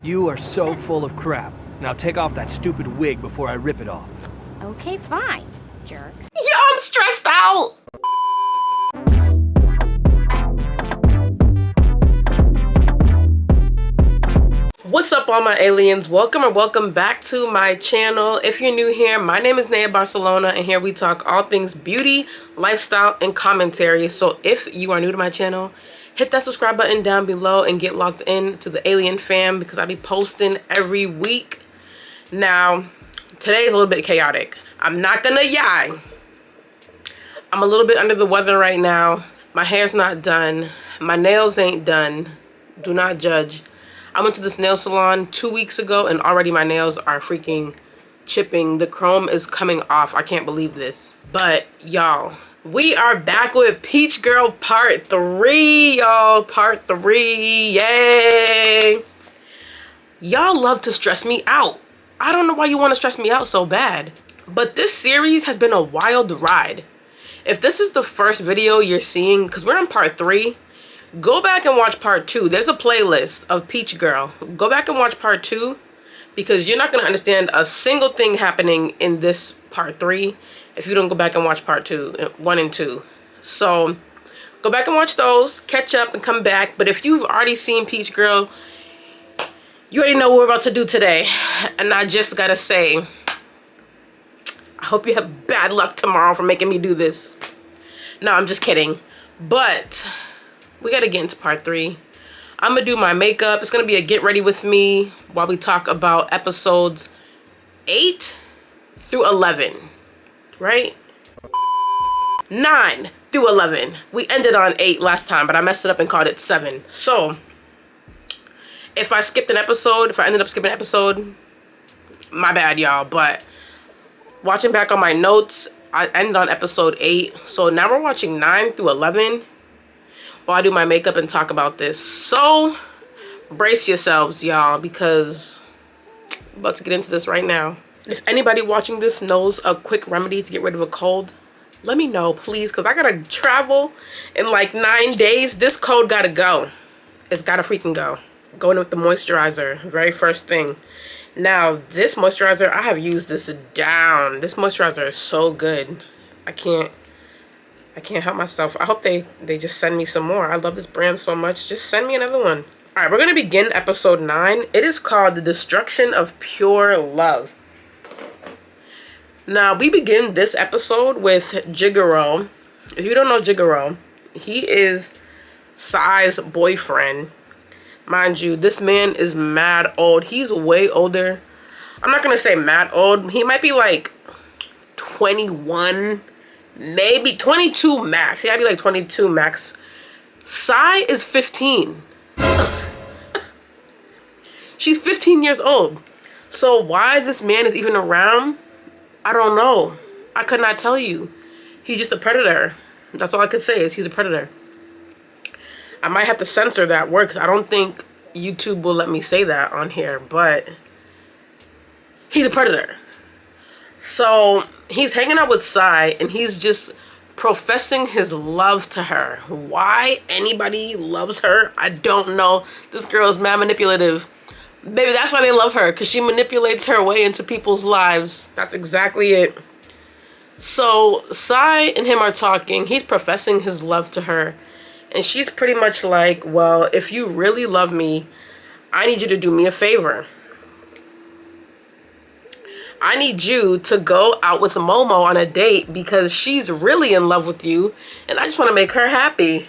You are so full of crap. Now take off that stupid wig before I rip it off. Okay, fine, jerk. Yo, I'm stressed out! What's up, all my aliens? Welcome or welcome back to my channel. If you're new here, my name is Naya Barcelona, and here we talk all things beauty, lifestyle, and commentary. So if you are new to my channel, hit that subscribe button down below and get logged in to the alien fam, because I be posting every week. Now, today is a little bit chaotic. I'm not gonna lie. I'm a little bit under the weather right now. My hair's not done. My nails ain't done. Do not judge. I went to this nail salon 2 weeks ago and already my nails are freaking chipping. The chrome is coming off. I can't believe this. But y'all, we are back with Peach Girl Part 3, y'all. Part 3, yay. Y'all love to stress me out. I don't know why you want to stress me out so bad. But this series has been a wild ride. If this is the first video you're seeing, because we're on Part 3, go back and watch Part 2. There's a playlist of Peach Girl. Go back and watch Part 2 because you're not going to understand a single thing happening in this Part 3 if you don't go back and watch Part 2, 1 and 2. So go back and watch those, catch up and come back. But if you've already seen Peach Girl, you already know what we're about to do today. And I just got to say, I hope you have bad luck tomorrow for making me do this. No, I'm just kidding. But we gotta get into Part 3. I'm gonna do my makeup. It's gonna be a get ready with me while we talk about episodes 8 through 11, right? 9 through 11. We ended on 8 last time, but I messed it up and called it 7. So if I skipped an episode, if I ended up skipping an episode, my bad, y'all. But watching back on my notes, I ended on episode 8. So now we're watching 9 through 11. While I do my makeup and talk about this. So brace yourselves, y'all, because I'm about to get into this right now. If anybody watching this knows a quick remedy to get rid of a cold, let me know, please, because I gotta travel in like 9 days. This cold gotta go. It's gotta freaking go. Going with the moisturizer, very first thing. Now, this moisturizer, I have used this down. This moisturizer is so good. I can't help myself. I hope they just send me some more. I love this brand so much. Just send me another one. All right, we're going to begin episode 9. It is called The Destruction of Pure Love. Now, we begin this episode with Gigolo. If you don't know Gigolo, he is Sai's boyfriend. Mind you, this man is mad old. He's way older. I'm not going to say mad old. He might be like 21, maybe 22 max. He gotta be like 22 max. Sai is 15. She's 15 years old. So why this man is even around, I don't know. I could not tell you. He's just a predator. That's all I could say is he's a predator. I might have to censor that word because I don't think YouTube will let me say that on here, but he's a predator. So he's hanging out with Sai and he's just professing his love to her. Why anybody loves her, I don't know. This girl is mad manipulative. Maybe that's why they love her, because she manipulates her way into people's lives. That's exactly it. So Sai and him are talking. He's professing his love to her. And she's pretty much like, well, if you really love me, I need you to do me a favor. I need you to go out with Momo on a date because she's really in love with you and I just want to make her happy.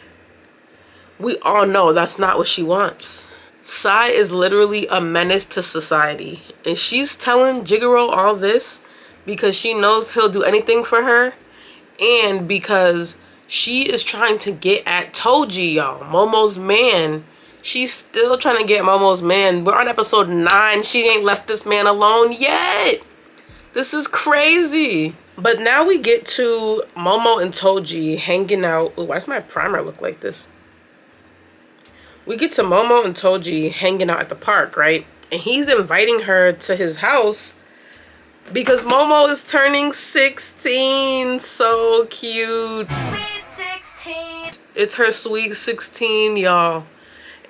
We all know that's not what she wants. Sai is literally a menace to society and she's telling Gigolo all this because she knows he'll do anything for her and because she is trying to get at Toji, y'all. Momo's man. She's still trying to get Momo's man. We're on episode 9. She ain't left this man alone yet. This is crazy. But now we get to Momo and Toji hanging out. Ooh, why does my primer look like this? We get to Momo and Toji hanging out at the park, right? And he's inviting her to his house because Momo is turning 16. So cute. Sweet 16. It's her sweet 16, y'all.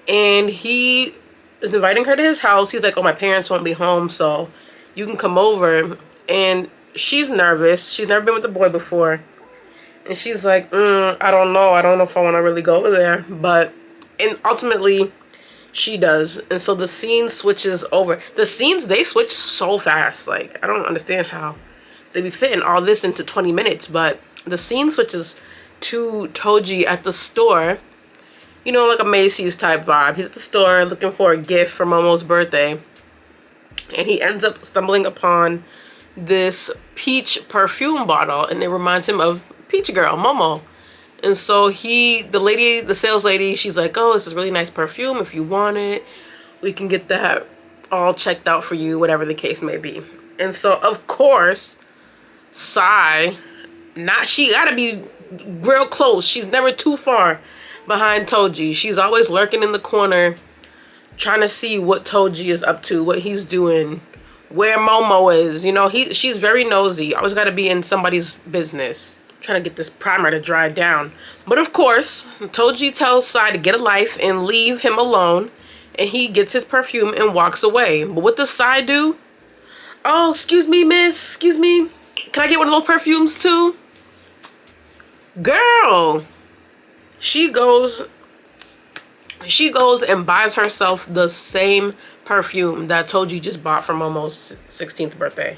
And he is inviting her to his house. He's like, oh, my parents won't be home, so you can come over. And she's nervous. She's never been with a boy before. And she's like, I don't know. I don't know if I want to really go over there. And ultimately, she does. And so the scene switches over. The scenes, they switch so fast. Like, I don't understand how they be fitting all this into 20 minutes. But the scene switches to Toji at the store. You know, like a Macy's type vibe. He's at the store looking for a gift for Momo's birthday. And he ends up stumbling upon this peach perfume bottle. And it reminds him of Peach Girl, Momo. And so the sales lady, she's like, oh, this is really nice perfume. If you want it, we can get that all checked out for you, whatever the case may be. And so, of course, Sai, she gotta be real close. She's never too far behind Toji. She's always lurking in the corner, trying to see what Toji is up to, what he's doing, where Momo is. You know, she's very nosy. Always gotta be in somebody's business. Trying to get this primer to dry down. But of course, Toji tells Sai to get a life and leave him alone. And he gets his perfume and walks away. But what does Sai do? Oh, excuse me, miss. Excuse me. Can I get one of those perfumes too? Girl. She goes and buys herself the same perfume that Toji just bought for Momo's 16th birthday.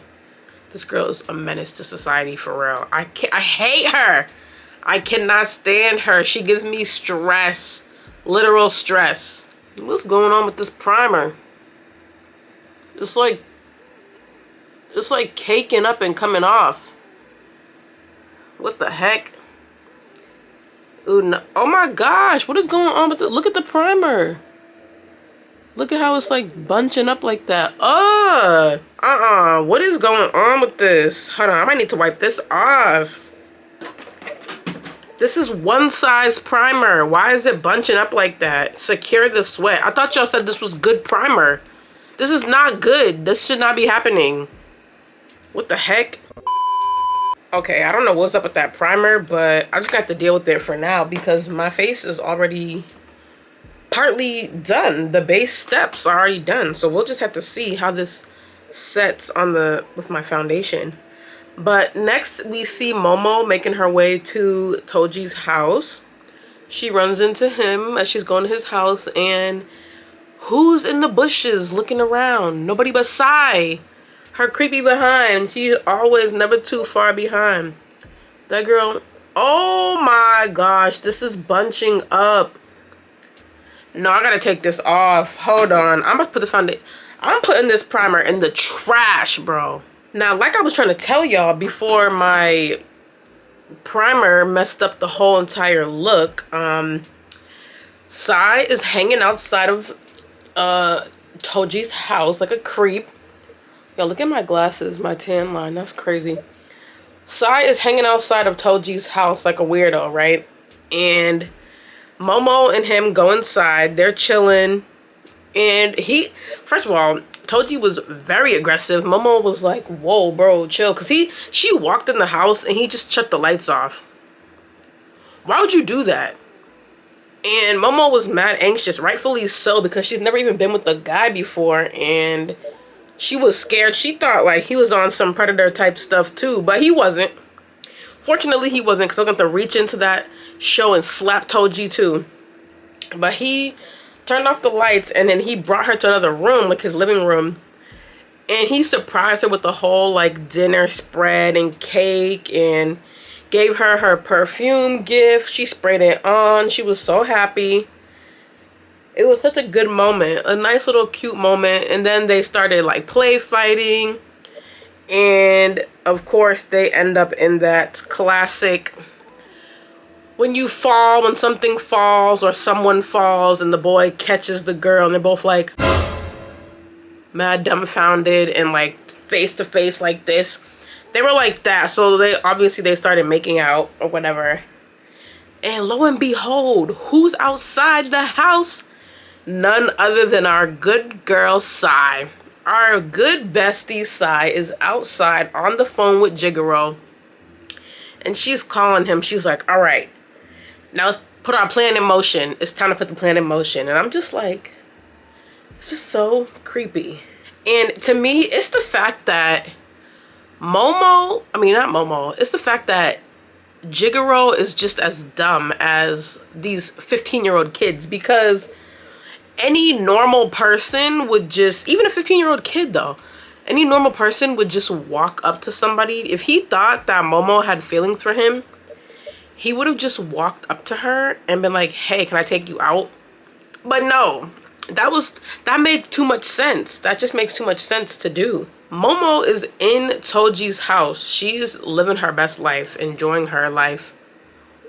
This girl is a menace to society, for real. I hate her. I cannot stand her. She gives me stress. Literal stress. What's going on with this primer? It's like caking up and coming off. What the heck? Ooh, no. Oh my gosh. What is going on with it? Look at the primer. Look at how it's like bunching up like that. What is going on with this? Hold on, I might need to wipe this off. This is one size primer. Why is it bunching up like that? Secure the sweat. I thought y'all said this was good primer. This is not good. This should not be happening. What the heck? Okay, I don't know what's up with that primer, but I just got to deal with it for now because my face is already partly done. The base steps are already done, so we'll just have to see how this sets on with my foundation. But next we see Momo making her way to Toji's house. She runs into him as she's going to his house, and who's in the bushes looking around? Nobody but Sai, her creepy behind. She's always never too far behind. That girl, oh my gosh, this is bunching up. No, I gotta take this off. Hold on. I'm about to put the foundation. I'm putting this primer in the trash, bro. Now, like I was trying to tell y'all before my primer messed up the whole entire look, Sai is hanging outside of Toji's house like a creep. Yo, look at my glasses, my tan line. That's crazy. Sai is hanging outside of Toji's house like a weirdo, right? And Momo and him go inside. They're chilling. And first of all, Toji was very aggressive. Momo was like, whoa, bro, chill. Because she walked in the house and he just shut the lights off. Why would you do that? And Momo was mad anxious, rightfully so, because she's never even been with a guy before. And she was scared. She thought like he was on some predator type stuff too, but he wasn't. Fortunately, he wasn't, because I was going to reach into that show and slap Toji too. But he turned off the lights and then he brought her to another room, like his living room. And he surprised her with the whole like dinner spread and cake and gave her her perfume gift. She sprayed it on. She was so happy. It was such a good moment, a nice little cute moment. And then they started like play fighting. And of course they end up in that classic, when something falls or someone falls and the boy catches the girl and they're both like mad dumbfounded and like face to face like this. They were like that. So they started making out or whatever. And lo and behold, who's outside the house? None other than our good girl Sai. Our good bestie Sai is outside on the phone with Jigoro. And she's calling him. She's like, all right, now let's put our plan in motion. It's time to put the plan in motion. And I'm just like, It's just so creepy. And to me, it's the fact that Momo, I mean, not Momo, it's the fact that Gigolo is just as dumb as these 15-year-old kids, because any normal person would just, even a 15-year-old kid though, any normal person would just walk up to somebody. If he thought that Momo had feelings for him, he would have just walked up to her and been like, hey, can I take you out? But no, that made too much sense. That just makes too much sense to do. Momo is in Toji's house. She's living her best life, enjoying her life.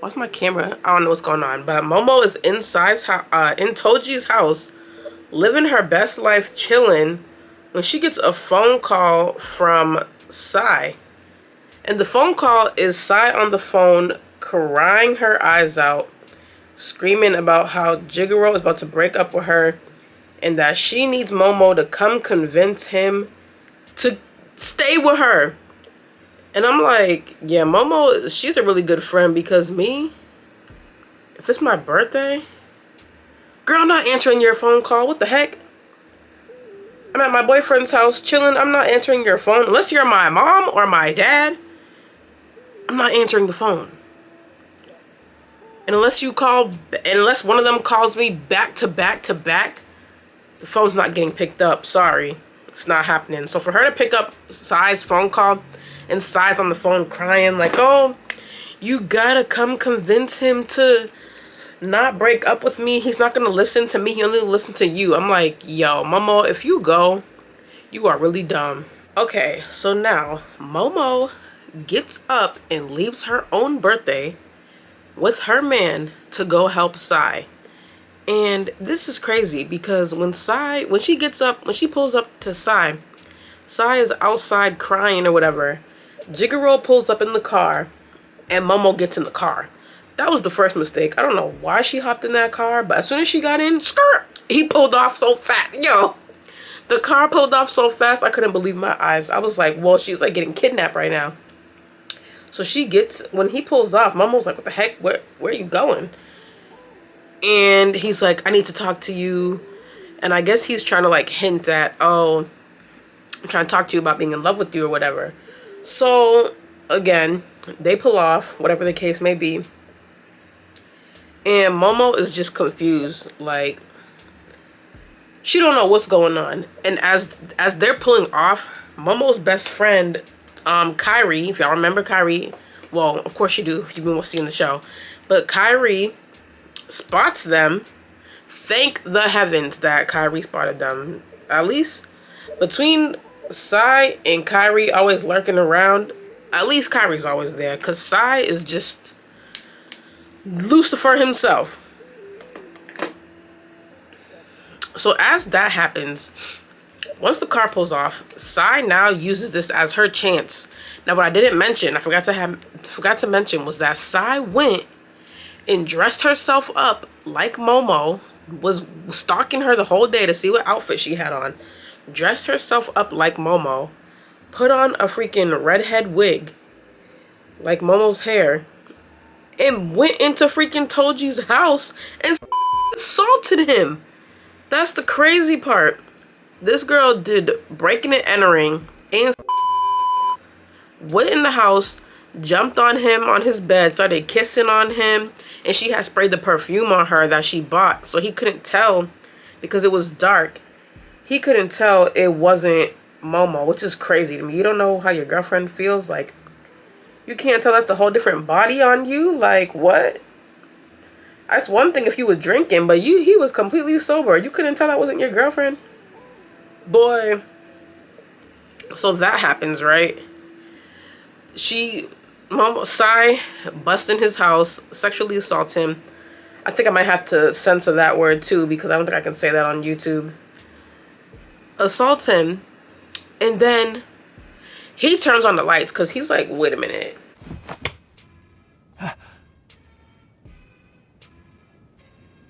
What's my camera? I don't know what's going on. But Momo is in Toji's house, living her best life, chilling, when she gets a phone call from Sai. And the phone call is Sai on the phone, crying her eyes out, screaming about how Gigolo is about to break up with her and that she needs Momo to come convince him to stay with her. And I'm like, yeah, Momo, she's a really good friend, because me, if it's my birthday, girl, I'm not answering your phone call. What the heck? I'm at my boyfriend's house chilling. I'm not answering your phone. Unless you're my mom or my dad, I'm not answering the phone. And unless one of them calls me back to back to back, the phone's not getting picked up. Sorry. It's not happening. So for her to pick up Sai's phone call, and Sai's on the phone crying like, oh, you gotta come convince him to not break up with me. He's not gonna listen to me. He only listen to you. I'm like, yo, Momo, if you go, you are really dumb. Okay, so now Momo gets up and leaves her own birthday with her man to go help Sai. And this is crazy, because when she pulls up to Sai is outside crying or whatever. Gigolo pulls up in the car and Momo gets in the car. That was the first mistake. I don't know why she hopped in that car, but as soon as she got in, skirt, he pulled off so fast. Yo, the car pulled off so fast, I couldn't believe my eyes. I was like, well, she's like getting kidnapped right now. So when he pulls off, Momo's like, what the heck? Where are you going? And he's like, I need to talk to you. And I guess he's trying to like hint at, oh, I'm trying to talk to you about being in love with you or whatever. So again, they pull off, whatever the case may be. And Momo is just confused. Like, she don't know what's going on. And as they're pulling off, Momo's best friend, Kairi, if y'all remember Kairi, well, of course you do if you've been seeing the show, but Kairi spots them. Thank the heavens that Kairi spotted them. At least between Sai and Kairi always lurking around, at least Kairi's always there, because Sai is just Lucifer himself. So as that happens, once the car pulls off, Sai now uses this as her chance. Now, what I didn't mention, I forgot to mention, was that Sai went and dressed herself up like Momo, was stalking her the whole day to see what outfit she had on. Dressed herself up like Momo, put on a freaking redhead wig like Momo's hair, and went into freaking Toji's house and assaulted him. That's the crazy part. This girl did breaking and entering and went in the house, jumped on him on his bed, started kissing on him, and she had sprayed the perfume on her that she bought, so he couldn't tell, because it was dark. He couldn't tell it wasn't Momo, which is crazy to me. You don't know how your girlfriend feels. Like, you can't tell that's a whole different body on you. Like, what? That's one thing if you was drinking, but he was completely sober. You couldn't tell that wasn't your girlfriend? Boy. So that happens, right? Sai busts in his house, sexually assaults him. I think I might have to censor that word too, because I don't think I can say that on YouTube. Assaults him, and then he turns on the lights because he's like, wait a minute.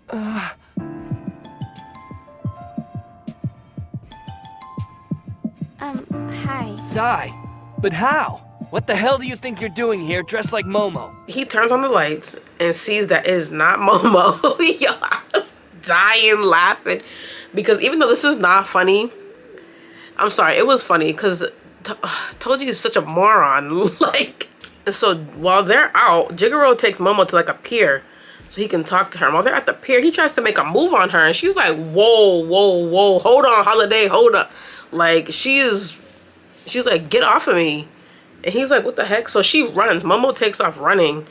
Hi. Sai, but how? What the hell do you think you're doing here dressed like Momo? He turns on the lights and sees that it is not Momo. Yo, I was dying laughing. Because even though this is not funny, I'm sorry, it was funny because Toji is such a moron. Like, so while they're out, Jigoro takes Momo to like a pier so he can talk to her. While they're at the pier, he tries to make a move on her, and she's like, whoa, whoa, whoa, hold on, Holiday, hold up. Like, she's like, get off of me. And he's like, what the heck? So she runs. Momo takes off running.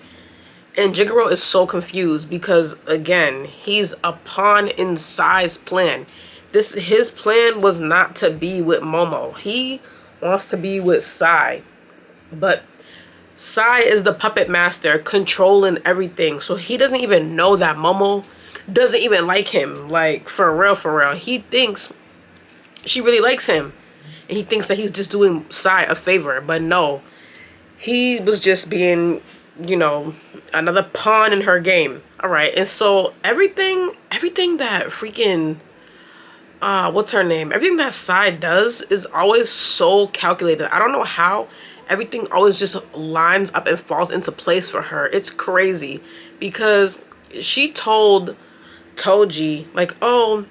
And Jigoro is so confused because, again, he's a pawn in Sai's plan. His plan was not to be with Momo. He wants to be with Sai. But Sai is the puppet master controlling everything. So he doesn't even know that Momo doesn't even like him. Like, for real, for real. He thinks she really likes him. And he thinks that he's just doing Sai a favor. But no. He was just being, you know, another pawn in her game. Alright, and so everything that freaking what's her name? Everything that Sai does is always so calculated. I don't know how everything always just lines up and falls into place for her. It's crazy because she told Toji, like, oh,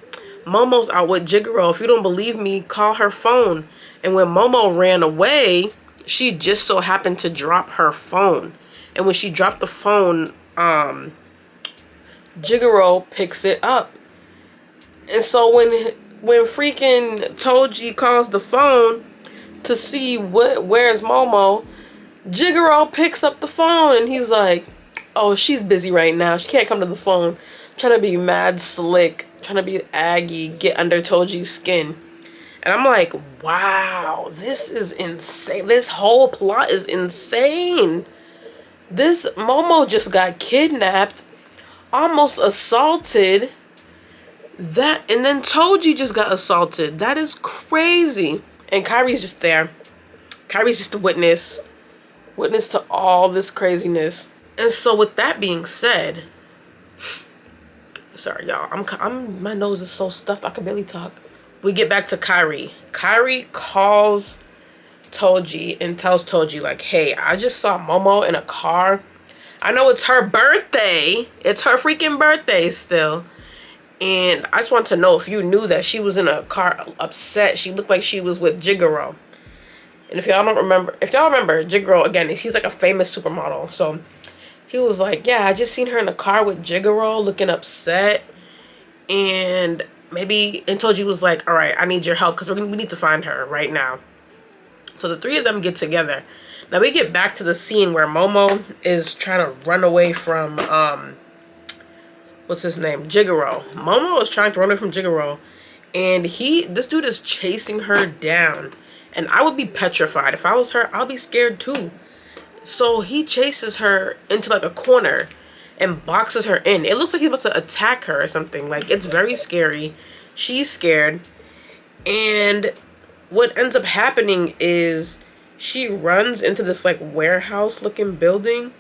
Momo's out with Jigoro. If you don't believe me, call her phone. And when Momo ran away, she just so happened to drop her phone. And when she dropped the phone, Jigoro picks it up. And so when freaking Toji calls the phone to see where's Momo, Jigoro picks up the phone and he's like, oh, she's busy right now. She can't come to the phone. Trying to be mad slick. Trying to be Aggie, get under Toji's skin. And I'm like, wow, this is insane. This whole plot is insane. This Momo just got kidnapped, almost assaulted. And then Toji just got assaulted. That is crazy. And Kairi's just there. Kairi's just a witness to all this craziness. And so with that being said, sorry y'all, my nose is so stuffed I can barely talk. We get back to Kairi. Kairi calls Toji and tells Toji, like, hey, I just saw Momo in a car. I know it's her birthday. It's her freaking birthday still. And I just want to know if you knew that she was in a car upset. She looked like she was with Jigoro. And if y'all remember, Jigoro, again, he's like a famous supermodel. So he was like, yeah, I just seen her in a car with Jigoro looking upset. And Toji was like, all right, I need your help because we need to find her right now. So the three of them get together. Now we get back to the scene where Momo is trying to run away from, what's his name? Jigoro. Momo is trying to run away from Jigoro. And this dude is chasing her down. And I would be petrified. If I was her, I'll be scared too. So he chases her into like a corner and boxes her in. It looks like he's about to attack her or something. Like, it's very scary. She's scared. And what ends up happening is she runs into this like warehouse looking building.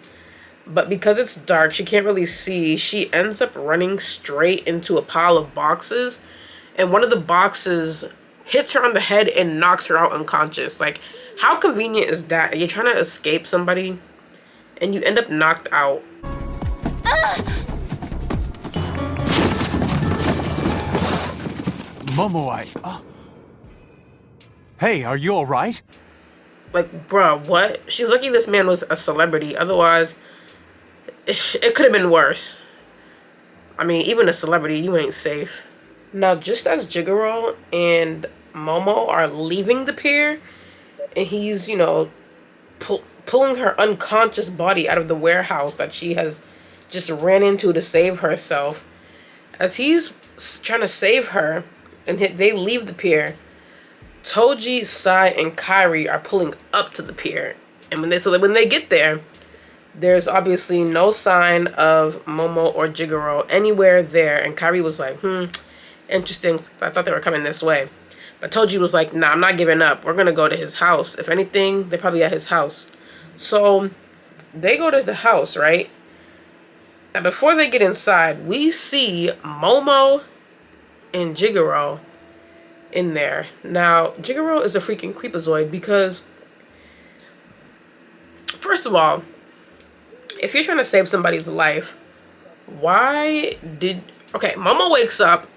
But because it's dark, she can't really see. She ends up running straight into a pile of boxes. And one of the boxes hits her on the head and knocks her out unconscious. Like, how convenient is that? You're trying to escape somebody and you end up knocked out. Momo, Hey, are you alright? Like, bruh, what? She's lucky this man was a celebrity. Otherwise, it could have been worse. I mean, even a celebrity, you ain't safe. Now, just as Jigoro and Momo are leaving the pier, and he's, you know, pulling her unconscious body out of the warehouse that she has just ran into to save herself. As he's trying to save her, and they leave the pier, Toji, Sai, and Kairi are pulling up to the pier. And when they get there, there's obviously no sign of Momo or Jigoro anywhere there. And Kairi was like, interesting. I thought they were coming this way. But Toji was like, nah, I'm not giving up. We're going to go to his house. If anything, they're probably at his house. So they go to the house, right? And before they get inside, we see Momo and Jigoro in there. Now, Jigoro is a freaking creepazoid because, first of all, if you're trying to save somebody's life, okay, Momo wakes up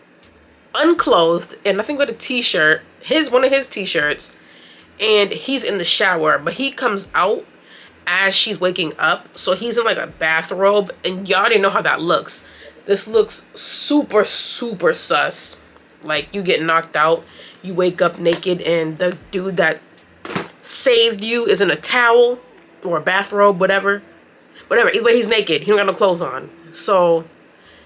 unclothed, and I think with a t-shirt, one of his t-shirts, and he's in the shower, but he comes out as she's waking up, so he's in like a bathrobe, and y'all didn't know how that looks. This looks super, super sus. Like, you get knocked out, you wake up naked, and the dude that saved you is in a towel or a bathrobe, whatever. Either way, he's naked. He don't got no clothes on. So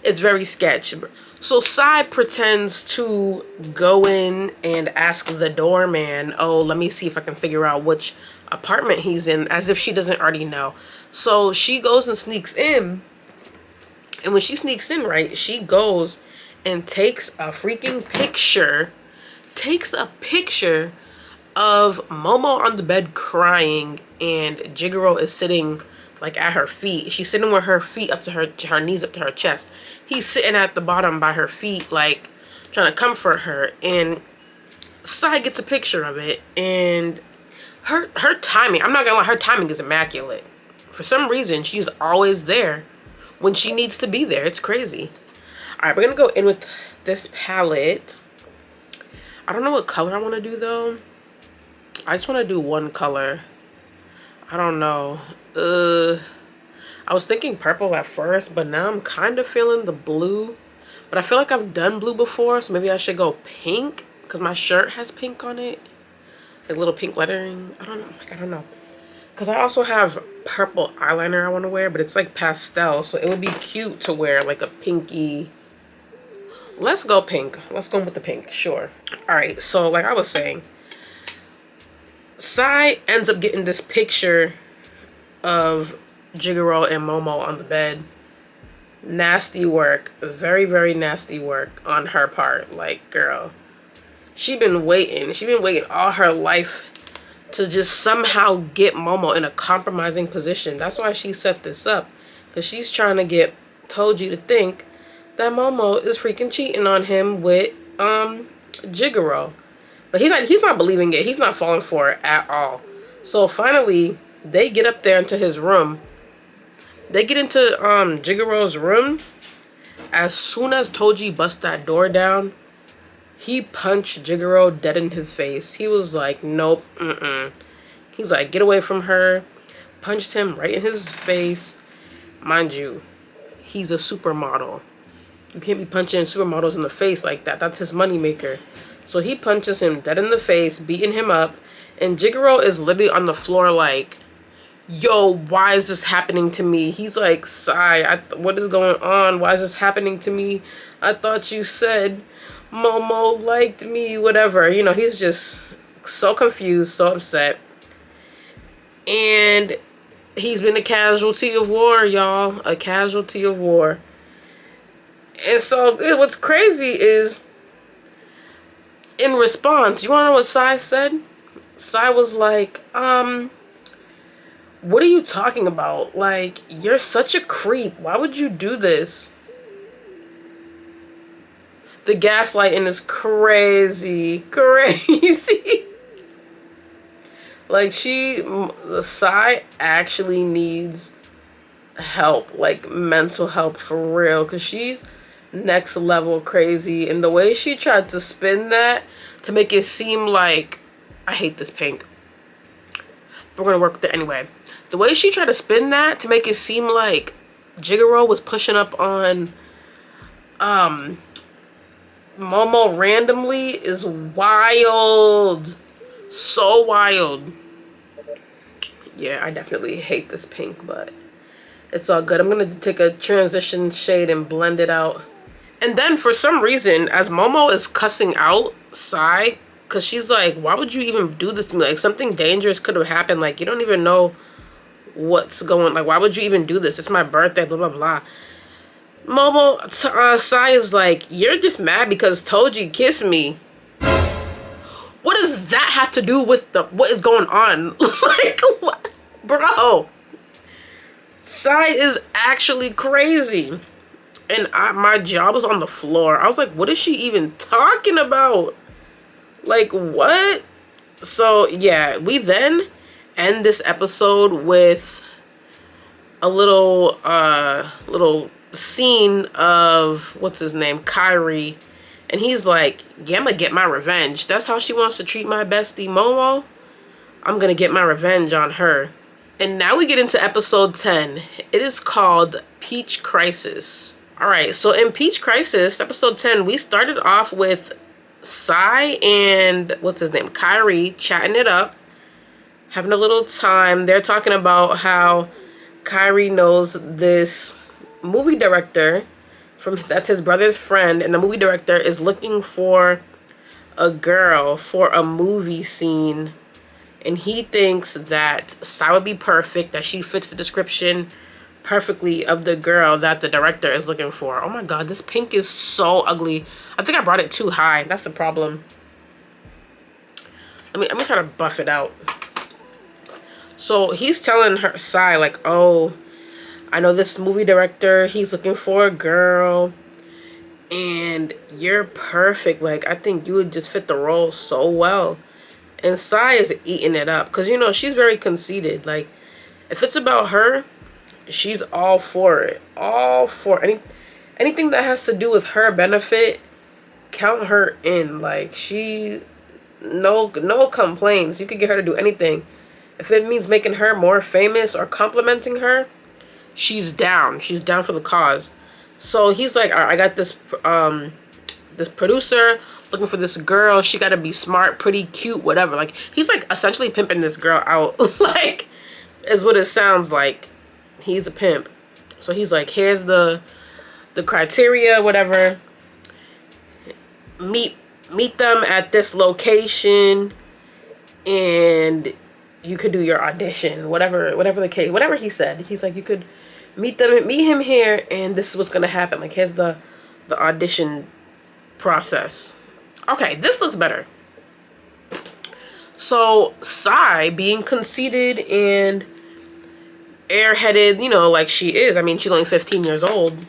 it's very sketch. So Sai pretends to go in and ask the doorman, oh, let me see if I can figure out which apartment he's in, as if she doesn't already know. So she goes and sneaks in. And when she sneaks in, right, she goes and takes a freaking picture. Takes a picture of Momo on the bed crying, and Jigoro is sitting like at her feet. She's sitting with her feet up to her knees up to her chest. He's sitting at the bottom by her feet, like trying to comfort her. And Sai gets a picture of it, and her timing, I'm not gonna lie, her timing is immaculate. For some reason, she's always there when she needs to be there. It's crazy. All right, we're gonna go in with this palette. I don't know what color I want to do though. I just want to do one color. I don't know. I was thinking purple at first, but now I'm kind of feeling the blue. But I feel like I've done blue before, so maybe I should go pink, because my shirt has pink on it. Like little pink lettering. I don't know. Because I also have purple eyeliner I want to wear, but it's like pastel, so it would be cute to wear like a pinky. Let's go pink. Let's go with the pink, sure. All right, so like I was saying, Sai ends up getting this picture of Jigoro and Momo on the bed. Nasty work. Very, very nasty work on her part. Like, girl, she been waiting all her life to just somehow get Momo in a compromising position. That's why she set this up, because she's trying to get Toji to think that Momo is freaking cheating on him with Jigoro. But he's not believing it. He's not falling for it at all. So finally, they get up there into his room. They get into Jigoro's room. As soon as Toji busts that door down, he punched Jigoro dead in his face. He was like, nope, He's like, get away from her. Punched him right in his face. Mind you, he's a supermodel. You can't be punching supermodels in the face like that. That's his moneymaker. So he punches him dead in the face, beating him up. And Jigoro is literally on the floor like, yo, why is this happening to me? He's like, Sai, what is going on? Why is this happening to me? I thought you said Momo liked me, whatever. You know, he's just so confused, so upset. And he's been a casualty of war, y'all. A casualty of war. And so what's crazy is, in response, you want to know what Sai said? Sai was like, what are you talking about? Like, you're such a creep. Why would you do this? The gaslighting is crazy. Crazy. Like, Sai actually needs help. Like, mental help for real. Because she's next level crazy. And the way she tried to spin that to make it seem like, I hate this pink, but we're gonna work with it anyway. The way she tried to spin that to make it seem like Jigoro was pushing up on Momo randomly is wild. So wild. Yeah, I definitely hate this pink, but it's all good. I'm gonna take a transition shade and blend it out. And then for some reason, as Momo is cussing out Sai, because she's like, why would you even do this to me? Like, something dangerous could have happened. Like, you don't even know what's going, like, why would you even do this? It's my birthday, blah, blah, blah. Sai is like, you're just mad because Toji kissed me. What does that have to do with what is going on? Like, what? Bro. Sai is actually crazy. And my jaw was on the floor. I was like, what is she even talking about? Like, what? So, yeah, we then end this episode with a little scene of, what's his name, Kyrie And he's like, yeah, I'm gonna get my revenge. That's how she wants to treat my bestie Momo. I'm gonna get my revenge on her. And now we get into episode 10. It is called Peach Crisis. Alright, so in Peach Crisis, episode 10, we started off with Sai and, what's his name, Kyrie, chatting it up, having a little time. They're talking about how Kyrie knows this movie director, that's his brother's friend, and the movie director is looking for a girl for a movie scene. And he thinks that Sai would be perfect, that she fits the description perfectly of the girl that the director is looking for. Oh my god, this pink is so ugly. I think I brought it too high. That's the problem. Let me try to buff it out. So he's telling her, Sai, like, oh, I know this movie director. He's looking for a girl. And you're perfect. Like, I think you would just fit the role so well. And Sai is eating it up. Because, you know, she's very conceited. Like, if it's about her, she's all for it. All for anything that has to do with her benefit, count her in. Like, she, no complaints. You could get her to do anything. If it means making her more famous or complimenting her, she's down. She's down for the cause. So he's like, all right, I got this this producer looking for this girl. She got to be smart, pretty, cute, whatever. Like, he's like essentially pimping this girl out. Like, is what it sounds like. He's a pimp. So he's like, here's the criteria, whatever. Meet them at this location, and you could do your audition, whatever the case, whatever he said. He's like, you could meet him here, and this is what's gonna happen. Like, here's the audition process. Okay, this looks better. So Sai, being conceited and airheaded, you know, like she is. I mean, she's only 15 years old.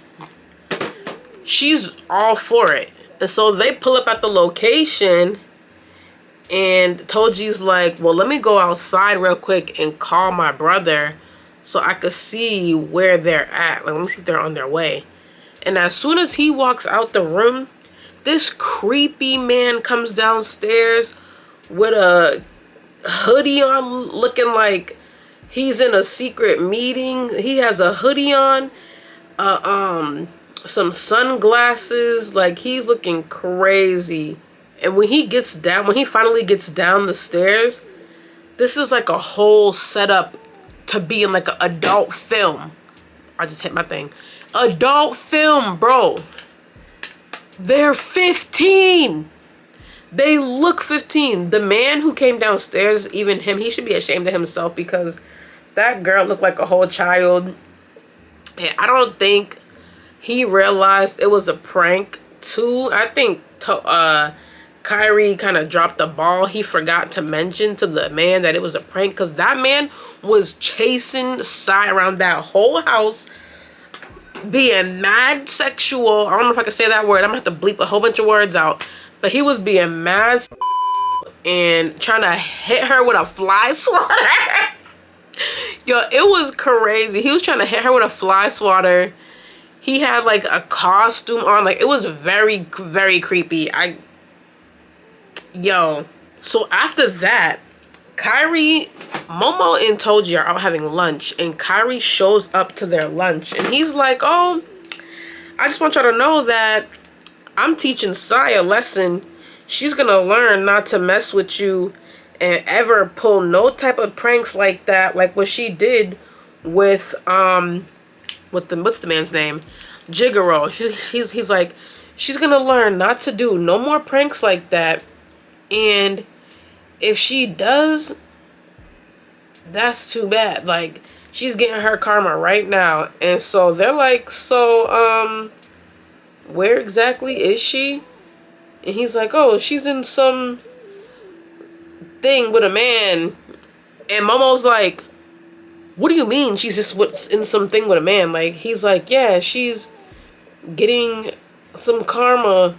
She's all for it. And so they pull up at the location, and Toji's like, well, let me go outside real quick and call my brother so I could see where they're at. Like, let me see if they're on their way. And as soon as he walks out the room, this creepy man comes downstairs with a hoodie on, looking like he's in a secret meeting. He has a hoodie on, some sunglasses. Like, he's looking crazy. And when he finally gets down the stairs, this is like a whole setup to be in like an adult film. I just hit my thing. Adult film, bro. They're 15. They look 15. The man who came downstairs, even him, he should be ashamed of himself, because that girl looked like a whole child. And I don't think he realized it was a prank too. I think Kyrie kind of dropped the ball. He forgot to mention to the man that it was a prank, because that man was chasing Sai around that whole house, being mad sexual. I don't know if I can say that word. I'm gonna have to bleep a whole bunch of words out. But he was being mad and trying to hit her with a fly swatter. Yo, it was crazy. He was trying to hit her with a fly swatter. He had like a costume on. Like, it was very, very creepy. Yo. So after that, Kyrie, Momo and Toji are out having lunch, and Kyrie shows up to their lunch, and he's like, oh, I just want y'all to know that I'm teaching Sai a lesson. She's gonna learn not to mess with you and ever pull no type of pranks like that, like what she did with what's the man's name? Jigaro. He's like, she's gonna learn not to do no more pranks like that, and if she does, that's too bad. Like, she's getting her karma right now. And so they're like, so where exactly is she? And he's like, oh, she's in some thing with a man. And Momo's like, what do you mean she's just in something with a man? Like, he's like, yeah, she's getting some karma.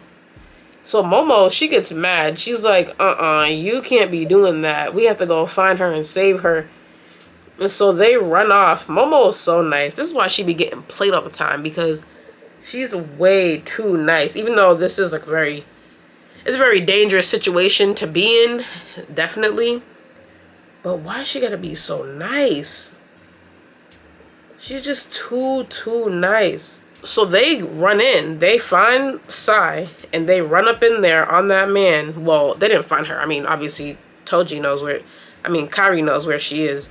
So Momo, she gets mad. She's like, you can't be doing that. We have to go find her and save her. And so they run off. Momo is so nice. This is why she be getting played all the time, because she's way too nice. Even though this is like very It's a very dangerous situation to be in, definitely. But why she gotta be so nice? She's just too nice. So they run in, they find Sai, and they run up in there on that man. Well, they didn't find her. I mean, obviously, Toji knows where, Kairi knows where she is.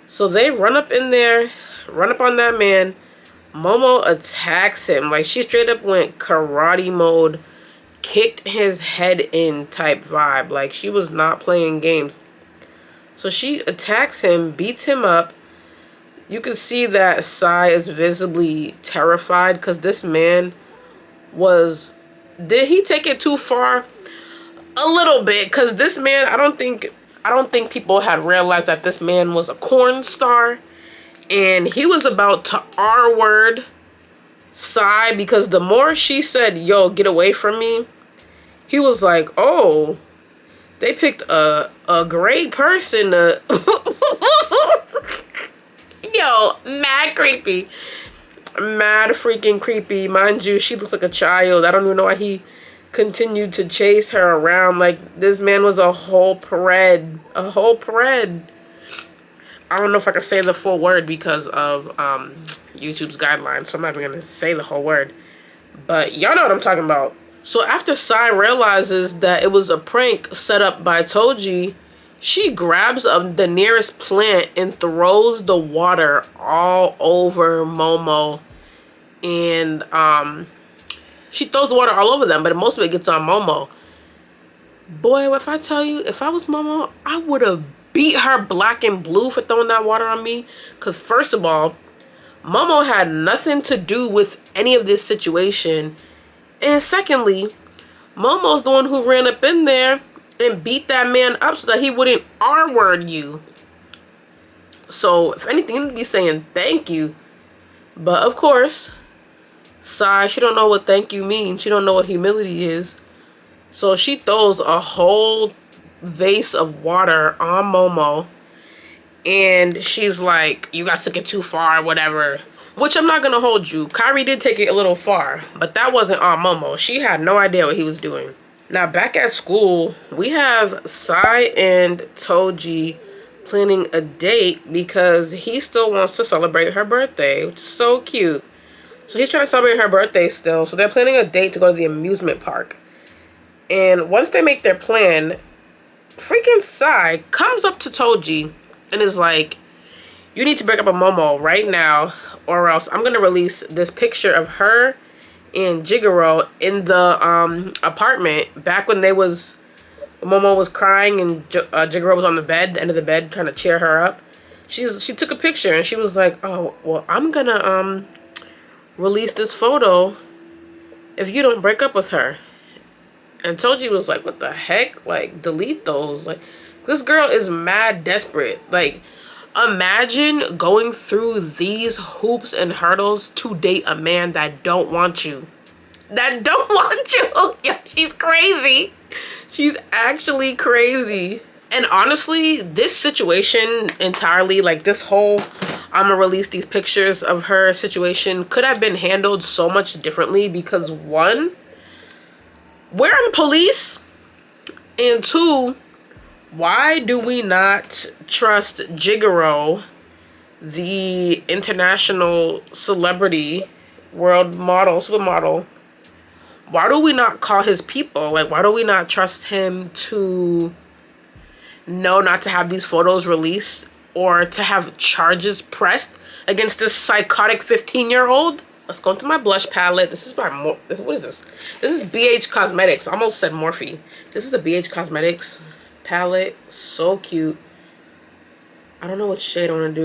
So they run up in there, run up on that man. Momo attacks him. Like, she straight up went karate mode, kicked his head in type vibe. Like, she was not playing games. So she attacks him, beats him up. You can see that Sai is visibly terrified because this man was... Did he take it too far? A little bit, because this man, I don't think people had realized that this man was a corn star, and he was about to R-word Sai, because the more she said, "Yo, get away from me," he was like, "Oh, they picked a great person to..." Yo, mad creepy. Mad freaking creepy. Mind you, she looks like a child. I don't even know why he continued to chase her around. Like, this man was a whole pred. A whole pred. I don't know if I can say the full word because of YouTube's guidelines, so I'm not even going to say the whole word. But y'all know what I'm talking about. So after Sai realizes that it was a prank set up by Toji, she grabs the nearest plant and throws the water all over Momo. And she throws the water all over them, but most of it gets on Momo. Boy, if I tell you, if I was Momo, I would have beat her black and blue for throwing that water on me. Because first of all, Momo had nothing to do with any of this situation. And secondly, Momo's the one who ran up in there and beat that man up so that he wouldn't R-word you. So, if anything, you'd be saying thank you. But, of course, Sai, she don't know what thank you means. She don't know what humility is. So, she throws a whole vase of water on Momo. And she's like, you guys took it too far, whatever. Which I'm not going to hold you. Kairi did take it a little far. But that wasn't on Momo. She had no idea what he was doing. Now, back at school, we have Sai and Toji planning a date because he still wants to celebrate her birthday, which is so cute. So he's trying to celebrate her birthday still. So they're planning a date to go to the amusement park. And once they make their plan, freaking Sai comes up to Toji and is like, you need to break up with Momo right now, or else I'm going to release this picture of her and Jigoro in the apartment back when Momo was crying and Jigoro was on the bed, the end of the bed, trying to cheer her up. She took a picture and she was like, oh, well, I'm gonna release this photo if you don't break up with her. And Toji was like, what the heck? Like, delete those. Like, this girl is mad desperate. Like, imagine going through these hoops and hurdles to date a man that don't want you. That don't want you. Yeah, she's crazy. She's actually crazy. And honestly, this situation entirely, like this whole I'm gonna release these pictures of her situation could have been handled so much differently because one, where are the police? And two, why do we not trust Jigoro, the international celebrity, world model, supermodel? Why do we not call his people? Like, why do we not trust him to know not to have these photos released or to have charges pressed against this psychotic 15-year-old? Let's go into my blush palette. This is by what is this? This is BH Cosmetics. I almost said Morphe. This is a BH Cosmetics palette. So cute. I don't know what shade I want to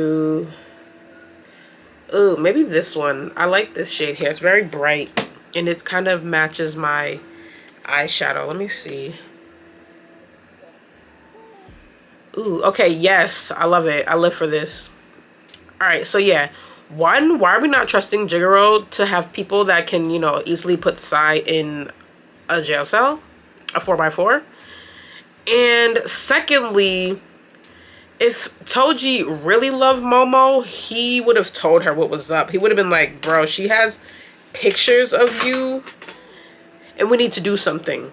do. Ooh, maybe this one. I like this shade here. It's very bright. And it kind of matches my eyeshadow. Let me see. Ooh, okay, yes. I love it. I live for this. Alright, so yeah. One, why are we not trusting Jigoro to have people that can, you know, easily put Sai in a jail cell? A 4x4? And secondly, if Toji really loved Momo, he would have told her what was up. He would have been like, bro, she has pictures of you and we need to do something.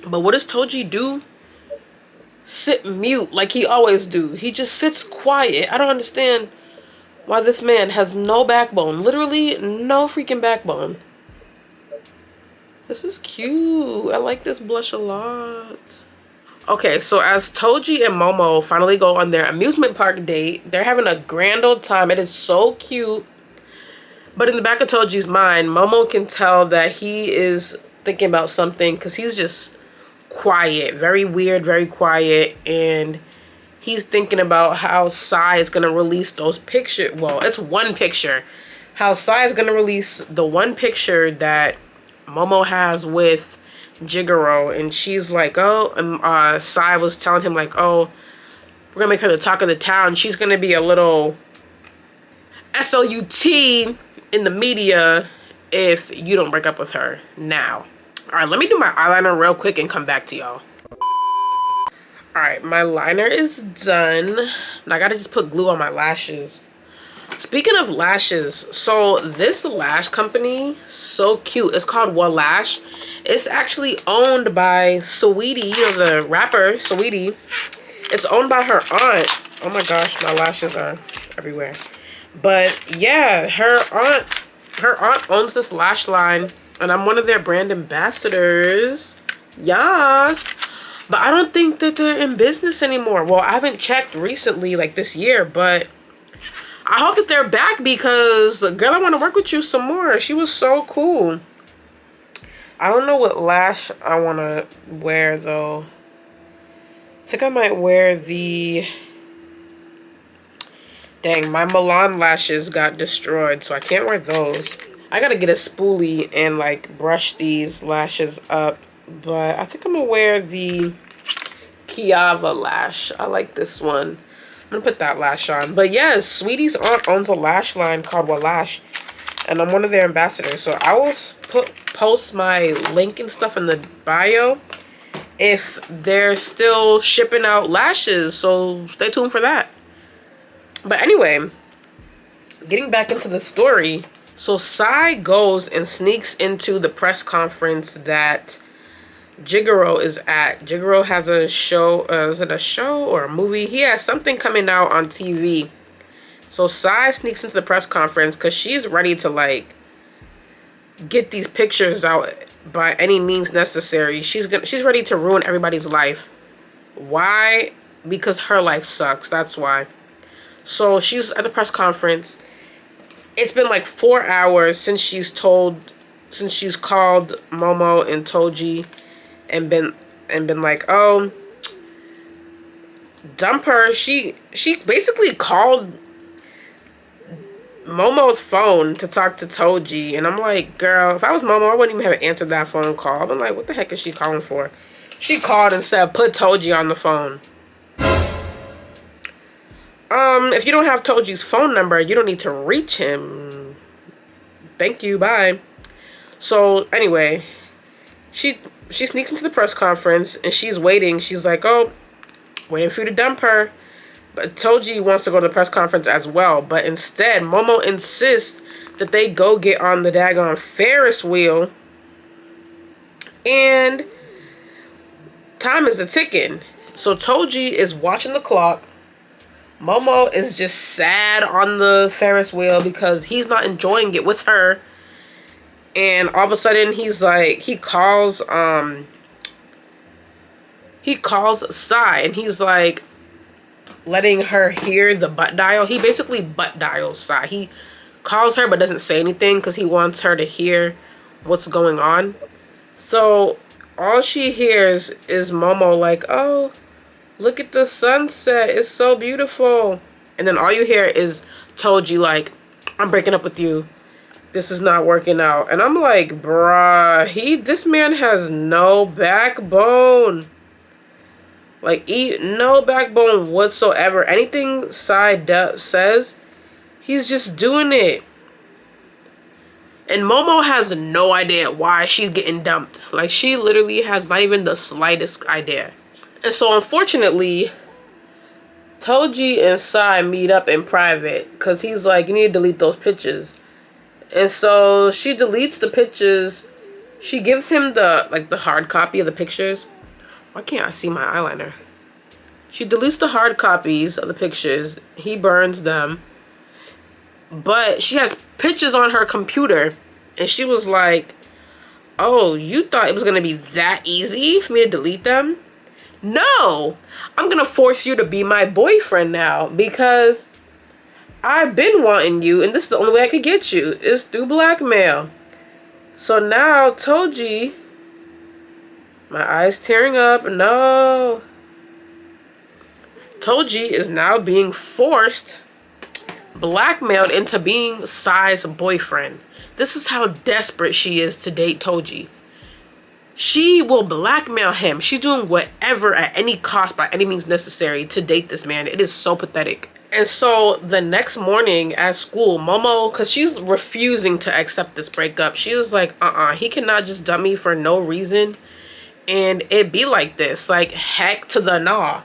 But what does Toji do? Sit mute like he always do. He just sits quiet. I don't understand why this man has no backbone. Literally no freaking backbone. This is cute. I like this blush a lot. Okay, so as Toji and Momo finally go on their amusement park date, they're having a grand old time. It is so cute. But in the back of Toji's mind, Momo can tell that he is thinking about something because he's just quiet, very weird, very quiet, and he's thinking about how Sai is going to release those pictures. Well, it's one picture. How Sai is going to release the one picture that Momo has with Jigoro, and she's like, oh, and Sai was telling him like, oh, we're going to make her the talk of the town. She's going to be a little SLUT in the media if you don't break up with her now. All right, let me do my eyeliner real quick and come back to y'all. All right, my liner is done. Now I gotta just put glue on my lashes. Speaking of lashes, so this lash company, so cute. It's called Wallash. It's actually owned by Saweetie, you know, the rapper Saweetie. It's owned by her aunt. Oh my gosh, my lashes are everywhere. But yeah, her aunt owns this lash line, and I'm one of their brand ambassadors. Yes. But I don't think that they're in business anymore. Well, I haven't checked recently, like this year, but I hope that they're back because, girl, I want to work with you some more. She was so cool. I don't know what lash I want to wear, though. I think I might wear the... Dang, my Milan lashes got destroyed, so I can't wear those. I gotta get a spoolie and, like, brush these lashes up. But I think I'm gonna wear the Kiava lash. I like this one. I'm gonna put that lash on. But yes, Sweetie's aunt owns a lash line called Wallash, and I'm one of their ambassadors. So I will post my link and stuff in the bio if they're still shipping out lashes. So stay tuned for that. But anyway, getting back into the story. So Sai goes and sneaks into the press conference that Jigoro is at. Jigoro has a show, is it a show or a movie? He has something coming out on TV. So Sai sneaks into the press conference because she's ready to, like, get these pictures out by any means necessary. She's ready to ruin everybody's life. Why? Because her life sucks. That's why. So she's at the press conference. It's been like 4 hours since she's called Momo and Toji and been like, oh, dump her. She basically called Momo's phone to talk to Toji, and I'm like, girl, if I was Momo, I wouldn't even have answered that phone call. I'm like, what the heck is she calling for? She called and said, put Toji on the phone. If you don't have Toji's phone number, you don't need to reach him. Thank you, bye. So anyway, she sneaks into the press conference and she's waiting. She's like, oh, waiting for you to dump her. But Toji wants to go to the press conference as well. But instead, Momo insists that they go get on the daggone Ferris wheel. And time is a-ticking. So Toji is watching the clock. Momo is just sad on the Ferris wheel because he's not enjoying it with her. And all of a sudden, he's like, he calls Sai, and he's like letting her hear the butt dial. He basically butt dials Sai. He calls her but doesn't say anything because he wants her to hear what's going on. So all she hears is Momo like, oh, look at the sunset. It's so beautiful. And then all you hear is Toji like, I'm breaking up with you. This is not working out. And I'm like, bruh, this man has no backbone. Like, no backbone whatsoever. Anything Sai says, he's just doing it. And Momo has no idea why she's getting dumped. Like, she literally has not even the slightest idea. And so, unfortunately, Toji and Sai meet up in private. Because he's like, you need to delete those pictures. And so she deletes the pictures. She gives him the hard copy of the pictures. Why can't I see my eyeliner? She deletes the hard copies of the pictures. He burns them. But she has pictures on her computer. And she was like, oh, you thought it was going to be that easy for me to delete them? No, I'm going to force you to be my boyfriend now because I've been wanting you and this is the only way I could get you is through blackmail. So now Toji, my eyes tearing up, no. Toji is now being forced, blackmailed into being Sai's boyfriend. This is how desperate she is to date Toji. She will blackmail him. She's doing whatever at any cost, by any means necessary, to date this man. It is so pathetic. And so the next morning at school, Momo, because she's refusing to accept this breakup, she was like, he cannot just dump me for no reason. And it be like this. Like, heck to the nah.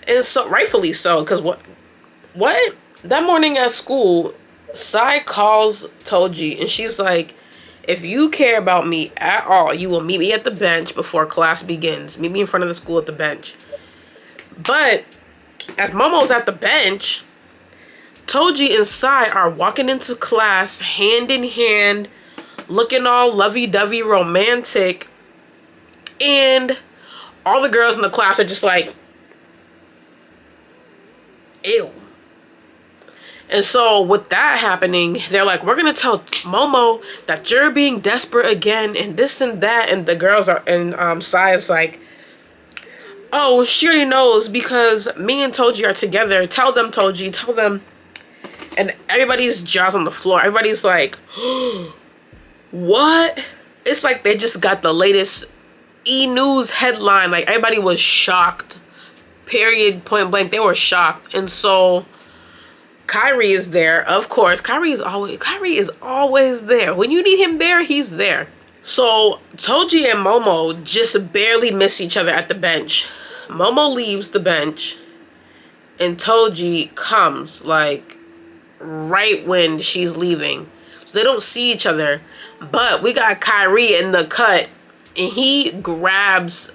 And so, rightfully so, because what? That morning at school, Sai calls Toji, and she's like, if you care about me at all, you will meet me at the bench before class begins. Meet me in front of the school at the bench. But as Momo's at the bench, Toji and Sai are walking into class hand in hand, looking all lovey-dovey romantic, and all the girls in the class are just like, ew. And so with that happening, they're like, we're going to tell Momo that you're being desperate again and this and that. And the girls are, and Sai is like, oh, she already knows because me and Toji are together. Tell them, Toji, tell them. And everybody's jaws on the floor. Everybody's like, what? It's like they just got the latest E-News headline. Like everybody was shocked. Period, point blank. They were shocked. And so Kyrie is there, of course. Kyrie is always there. When you need him there, he's there. So Toji and Momo just barely miss each other at the bench. Momo leaves the bench and Toji comes like right when she's leaving. So they don't see each other. But we got Kyrie in the cut and he grabs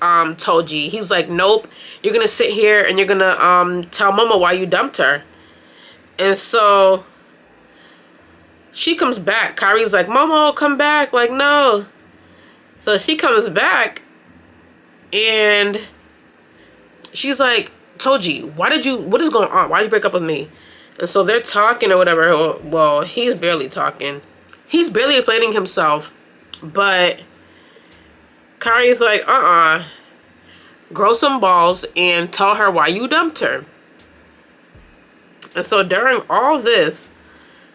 Toji. He's like, nope, you're gonna sit here and you're gonna tell Momo why you dumped her. And so she comes back. Kyrie's like, Momo, come back. Like, no. So she comes back and she's like, Toji, what is going on? Why did you break up with me? And so they're talking or whatever. Well, he's barely talking. He's barely explaining himself. But Kyrie's like, grow some balls and tell her why you dumped her. And so during all this,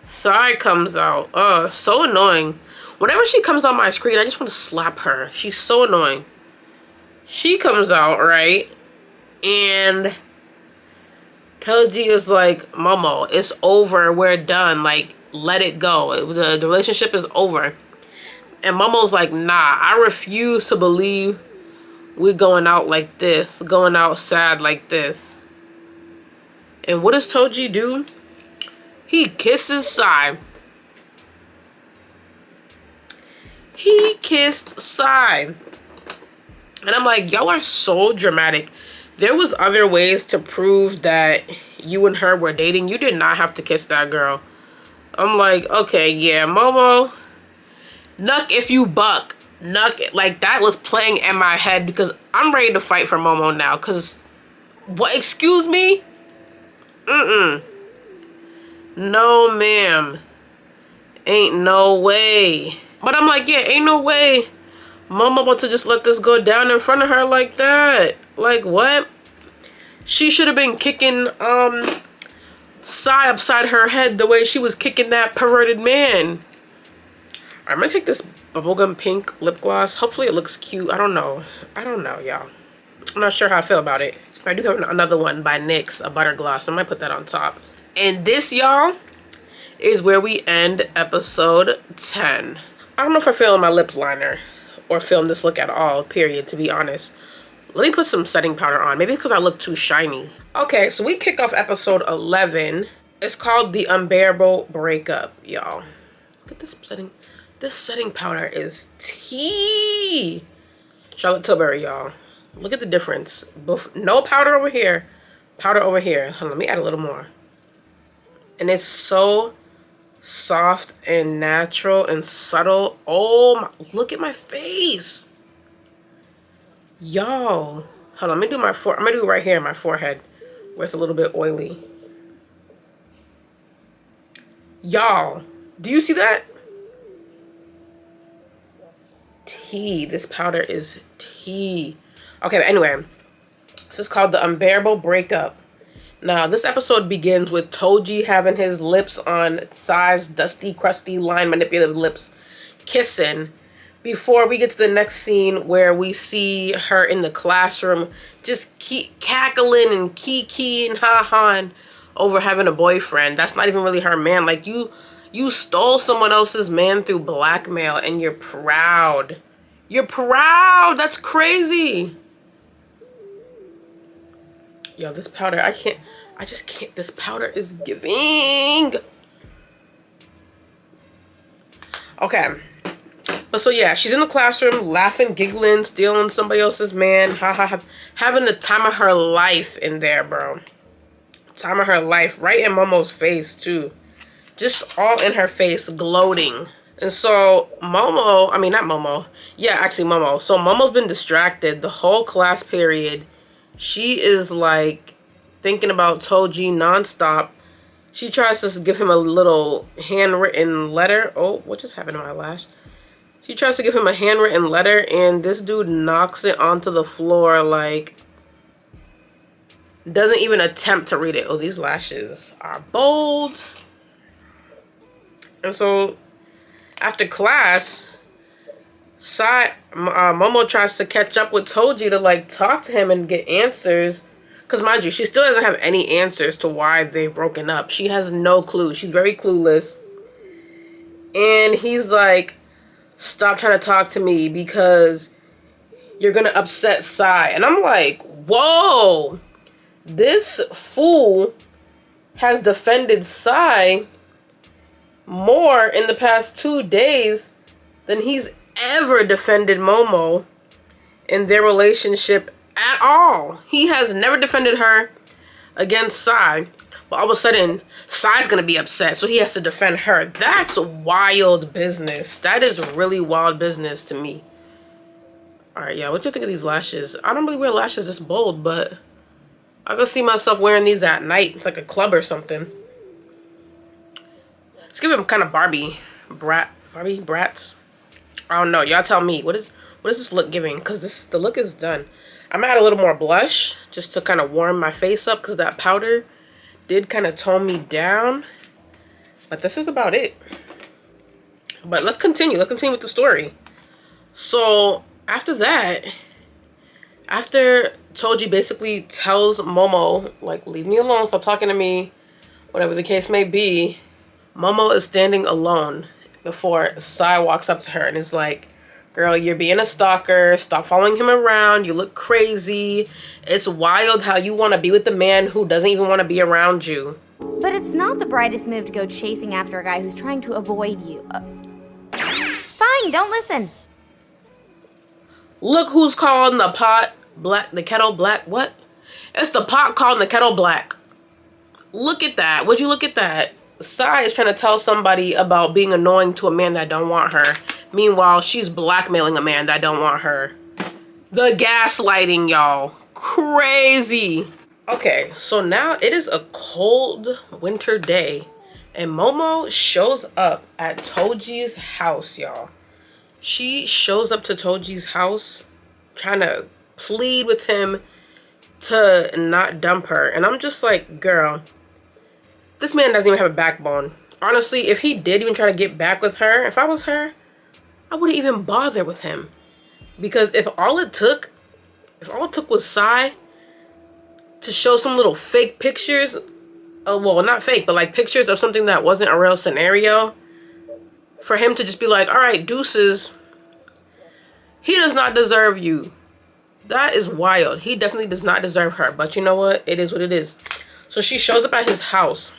Sai comes out. So annoying. Whenever she comes on my screen, I just want to slap her. She's so annoying. She comes out, right? And Toji is like, Momo, it's over. We're done. Like, let it go. The relationship is over. And Momo's like, nah, I refuse to believe we're going out like this. Going out sad like this. And what does Toji do? He kisses Sai. He kissed Sai. And I'm like, y'all are so dramatic. There was other ways to prove that you and her were dating. You did not have to kiss that girl. I'm like, okay, yeah, Momo. Nuck if you buck. Nuck, like that was playing in my head because I'm ready to fight for Momo now. Because, what, excuse me? No, ma'am. Ain't no way. But I'm like, yeah, ain't no way Momo about to just let this go down in front of her like that. Like, what? She should have been kicking Sai upside her head the way she was kicking that perverted man. I'm gonna take this bubblegum pink lip gloss. Hopefully it looks cute. I don't know, y'all. I'm not sure how I feel about it. I do have another one by NYX, a butter gloss. I might put that on top. And this, y'all, is where we end episode 10. I don't know if I film my lip liner or film this look at all, period, to be honest. Let me put some setting powder on. Maybe because I look too shiny. Okay, so we kick off episode 11. It's called The Unbearable Breakup, y'all. Look at this setting. This setting powder is tea. Charlotte Tilbury, y'all. Look at the difference. No powder over here. Powder over here. Hold on, let me add a little more. And it's so soft and natural and subtle. Oh my, look at my face. Y'all. Hold on, let me do I'm gonna do it right here in my forehead where it's a little bit oily. Y'all, do you see that? Tea. This powder is tea. Okay, but anyway, this is called The Unbearable Breakup. Now, this episode begins with Toji having his lips on Sai's dusty, crusty, line manipulative lips kissing before we get to the next scene where we see her in the classroom just keep cackling and kiki-and ha-ha over having a boyfriend. That's not even really her man. Like, you stole someone else's man through blackmail and you're proud. You're proud. That's crazy. Yo, this powder, I just can't. This powder is giving. Okay. But so yeah, she's in the classroom laughing, giggling, stealing somebody else's man. Having the time of her life in there, bro. Time of her life. Right in Momo's face, too. Just all in her face, gloating. And so Momo, I mean, not Momo. Yeah, actually Momo. So Momo's been distracted the whole class period. She is like thinking about Toji nonstop. She tries to give him a little handwritten letter. Oh, what just happened to my lash? She tries to give him a handwritten letter and this dude knocks it onto the floor, like, doesn't even attempt to read it. Oh, these lashes are bold. And so after class, Momo tries to catch up with Toji to like talk to him and get answers. Because mind you, she still doesn't have any answers to why they've broken up. She has no clue. She's very clueless. And he's like, stop trying to talk to me because you're going to upset Sai. And I'm like, whoa. This fool has defended Sai more in the past 2 days than he's ever defended Momo in their relationship at all. He has never defended her against Sai, but all of a sudden Sai's gonna be upset, so he has to defend her. That's wild business. That is really wild business to me. All right, yeah, what do you think of these lashes? I don't really wear lashes this bold, but I can see myself wearing these at night. It's like a club or something. Let's give him kind of Barbie brats. I don't know. Y'all tell me. What is this look giving? Because the look is done. I'm gonna add a little more blush just to kind of warm my face up because that powder did kind of tone me down. But this is about it. But let's continue. Let's continue with the story. So after that, after Toji basically tells Momo, like, leave me alone, stop talking to me, whatever the case may be, Momo is standing alone before Sai walks up to her and is like, girl, you're being a stalker. Stop following him around. You look crazy. It's wild how you want to be with the man who doesn't even want to be around you. But it's not the brightest move to go chasing after a guy who's trying to avoid you. Fine, don't listen. Look who's calling the pot black, the kettle black. What? It's the pot calling the kettle black. Look at that. Would you look at that? Sai is trying to tell somebody about being annoying to a man that don't want her. Meanwhile, she's blackmailing a man that don't want her. The gaslighting, y'all. Crazy. Okay, so now it is a cold winter day. And Momo shows up at Toji's house, y'all. She shows up to Toji's house trying to plead with him to not dump her. And I'm just like, girl, this man doesn't even have a backbone. Honestly, if he did even try to get back with her, if I was her, I wouldn't even bother with him. Because if all it took was Sai to show some little fake pictures, well, not fake, but like pictures of something that wasn't a real scenario, for him to just be like, all right, deuces, he does not deserve you. That is wild. He definitely does not deserve her. But you know what? It is what it is. So she shows up at his house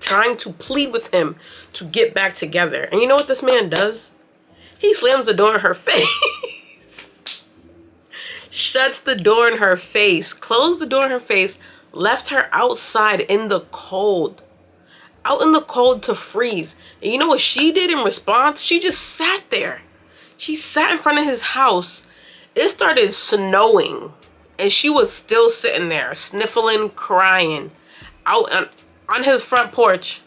trying to plead with him to get back together. And you know what this man does? He slams the door in her face. shuts the door in her face, closed the door in her face, left her outside in the cold. Out in the cold to freeze. And you know what she did in response? She just sat there. She sat in front of his house. It started snowing. And she was still sitting there, sniffling, crying. Out on his front porch.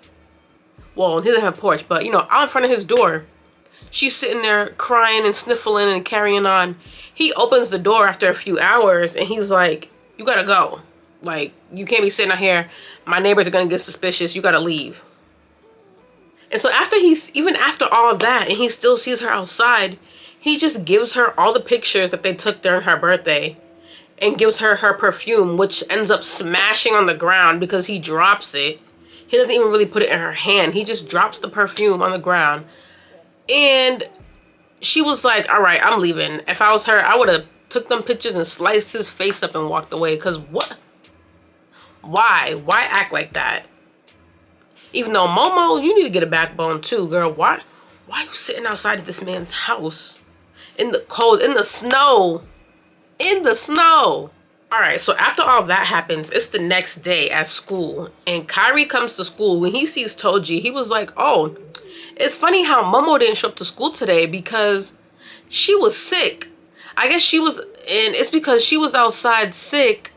Well, he doesn't have a porch, but you know, out in front of his door. She's sitting there crying and sniffling and carrying on. He opens the door after a few hours and he's like, you gotta go. Like, you can't be sitting out here. My neighbors are gonna get suspicious. You gotta leave. And so even after all of that, and he still sees her outside, he just gives her all the pictures that they took during her birthday and gives her her perfume, which ends up smashing on the ground because he drops it. He doesn't even really put it in her hand. He just drops the perfume on the ground. And she was like, all right, I'm leaving. If I was her, I would have took them pictures and sliced his face up and walked away. Because what? Why? Why act like that? Even though, Momo, you need to get a backbone too, girl. Why are you sitting outside of this man's house? In the cold, in the snow. In the snow. Alright, so after all that happens, it's the next day at school. And Kairi comes to school. When he sees Toji, he was like, oh, it's funny how Momo didn't show up to school today because she was sick. I guess she was, and it's because she was outside sick,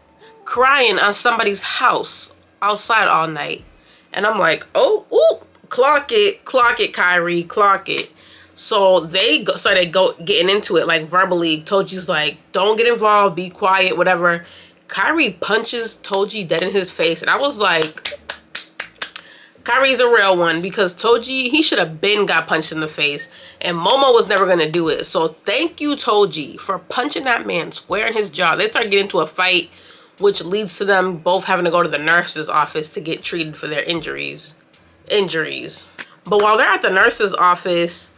crying on somebody's house outside all night. And I'm like, oh, ooh, clock it, Kairi, clock it. So they started getting into it, like verbally. Toji's like, don't get involved, be quiet, whatever. Kairi punches Toji dead in his face. And I was like, Kairi's a real one, because Toji, he should have been got punched in the face. And Momo was never going to do it. So thank you, Toji, for punching that man square in his jaw. They start getting into a fight, which leads to them both having to go to the nurse's office to get treated for their injuries. But while they're at the nurse's office,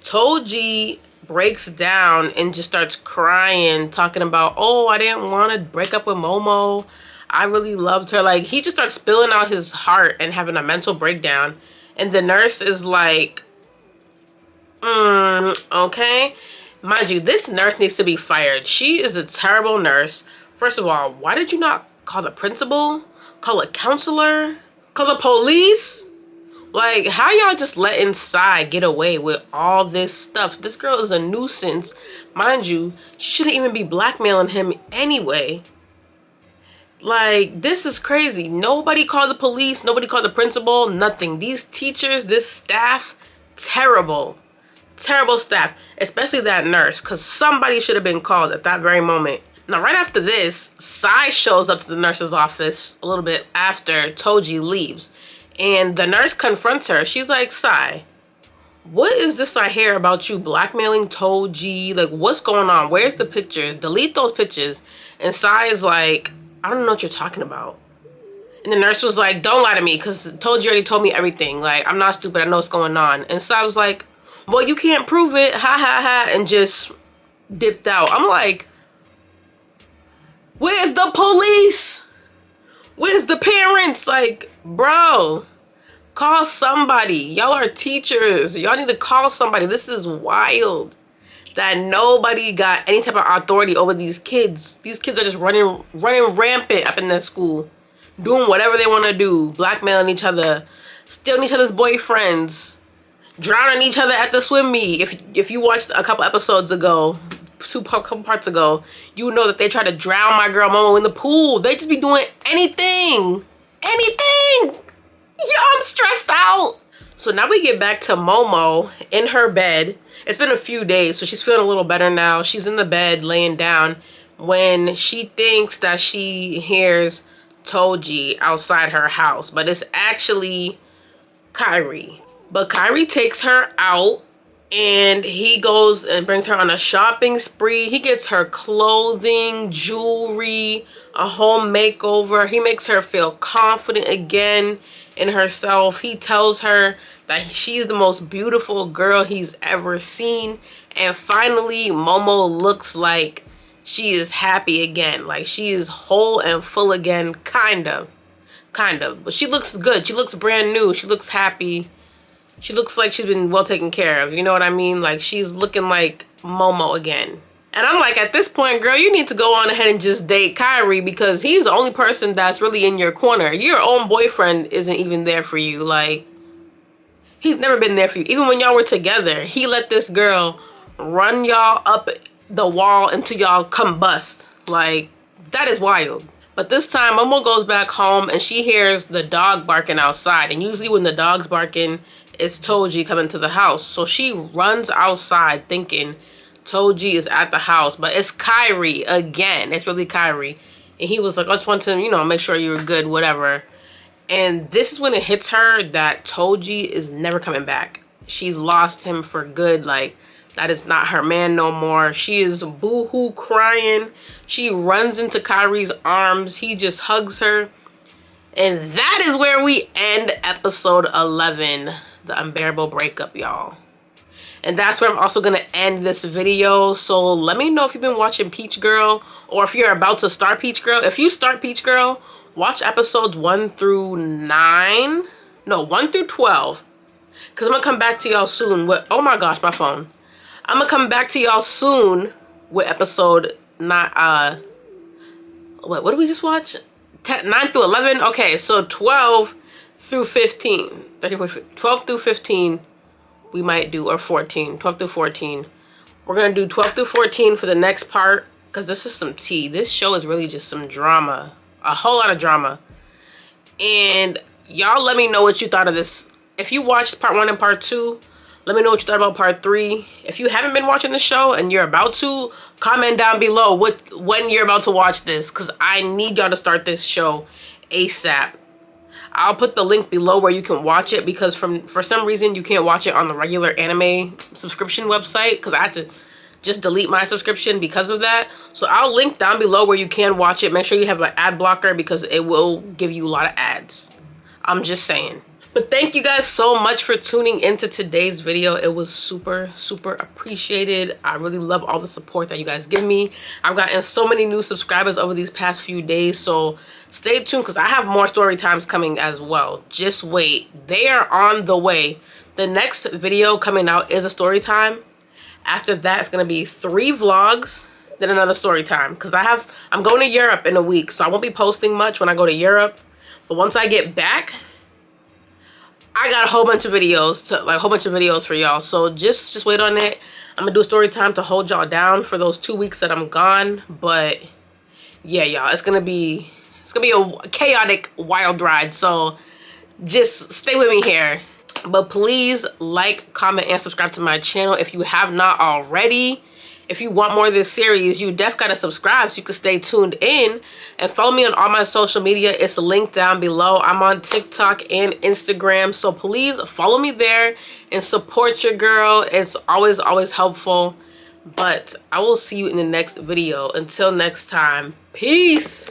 Toji breaks down and just starts crying, talking about, oh, I didn't want to break up with Momo. I really loved her. Like, he just starts spilling out his heart and having a mental breakdown. And the nurse is like, okay. Mind you, this nurse needs to be fired. She is a terrible nurse. First of all, why did you not call the principal? Call a counselor? Call the police? Like, how y'all just letting Sai get away with all this stuff? This girl is a nuisance. Mind you, she shouldn't even be blackmailing him anyway. Like, this is crazy. Nobody called the police. Nobody called the principal. Nothing. These teachers, this staff, terrible. Terrible staff. Especially that nurse, because somebody should have been called at that very moment. Now, right after this, Sai shows up to the nurse's office a little bit after Toji leaves. And the nurse confronts her. She's like, Sai, what is this I hear about you blackmailing Toji? Like, what's going on? Where's the pictures? Delete those pictures. And Sai is like, I don't know what you're talking about. And the nurse was like, don't lie to me, because Toji already told me everything. Like, I'm not stupid. I know what's going on. And Sai was like, well, you can't prove it. Ha, ha, ha. And just dipped out. I'm like, where's the police? Where's the parents? Like, bro, call somebody. Y'all are teachers. Y'all need to call somebody. This is wild that nobody got any type of authority over these kids. These kids are just running rampant up in their school, doing whatever they want to do, blackmailing each other, stealing each other's boyfriends, drowning each other at the swim meet. If you watched a couple episodes ago, couple parts ago, you know that they tried to drown my girl Momo in the pool. They just be doing anything. Yo, I'm stressed out. So now we get back to Momo in her bed. It's been a few days, so she's feeling a little better now. She's in the bed laying down when she thinks that she hears Toji outside her house, but it's actually Kairi. But Kairi takes her out and he goes and brings her on a shopping spree. He gets her clothing, jewelry, a home makeover. He makes her feel confident again in herself. He tells her that she's the most beautiful girl he's ever seen. And finally, Momo looks like she is happy again. Like, she is whole and full again, kind of. But she looks good. She looks brand new. She looks happy. She looks like she's been well taken care of. You know what I mean? Like, she's looking like Momo again. And I'm like, at this point, girl, you need to go on ahead and just date Kyrie because he's the only person that's really in your corner. Your own boyfriend isn't even there for you. Like, he's never been there for you. Even when y'all were together, he let this girl run y'all up the wall until y'all combust. Like, that is wild. But this time, Momo goes back home and she hears the dog barking outside. And usually when the dog's barking, it's Toji coming to the house. So she runs outside thinking Toji is at the house, but it's Kyrie again. It's really Kyrie. And he was like, I just want to, you know, make sure you're good, whatever. And this is when it hits her that Toji is never coming back. She's lost him for good. Like, that is not her man no more. She is boo-hoo crying. She runs into Kyrie's arms. He just hugs her. And that is where we end episode 11, the unbearable breakup, y'all. And that's where I'm also going to end this video. So let me know if you've been watching Peach Girl or if you're about to start Peach Girl. If you start Peach Girl, watch episodes 1 through 9. No, 1 through 12. Because I'm going to come back to y'all soon with... Oh my gosh, my phone. I'm going to come back to y'all soon with episode 9... what did we just watch? 9 through 11? Okay, so 12 through 15. 12 through 15. We might do, or 14, 12 through 14. We're gonna do 12 through 14 for the next part, because this is some tea. This show is really just some drama, a whole lot of drama. And y'all let me know what you thought of this. If you watched part 1 and part 2, let me know what you thought about part 3. If you haven't been watching the show and you're about to, comment down below when you're about to watch this, because I need y'all to start this show ASAP. I'll put the link below where you can watch it, because for some reason you can't watch it on the regular anime subscription website, because I had to just delete my subscription because of that. So I'll link down below where you can watch it. Make sure you have an ad blocker because it will give you a lot of ads. I'm just saying. But thank you guys so much for tuning into today's video. It was super, super appreciated. I really love all the support that you guys give me. I've gotten so many new subscribers over these past few days, so stay tuned because I have more story times coming as well. Just wait. They are on the way. The next video coming out is a story time. After that, it's going to be 3 vlogs, then another story time. Because I'm going to Europe in a week, so I won't be posting much when I go to Europe. But once I get back, I got a whole bunch of videos for y'all. So just wait on it. I'm gonna do a story time to hold y'all down for those 2 weeks that I'm gone. But yeah, y'all, it's gonna be a chaotic, wild ride. So just stay with me here. But please like, comment, and subscribe to my channel if you have not already. If you want more of this series, you def gotta subscribe so you can stay tuned in. And follow me on all my social media. It's linked down below. I'm on TikTok and Instagram. So please follow me there and support your girl. It's always, always helpful. But I will see you in the next video. Until next time, peace.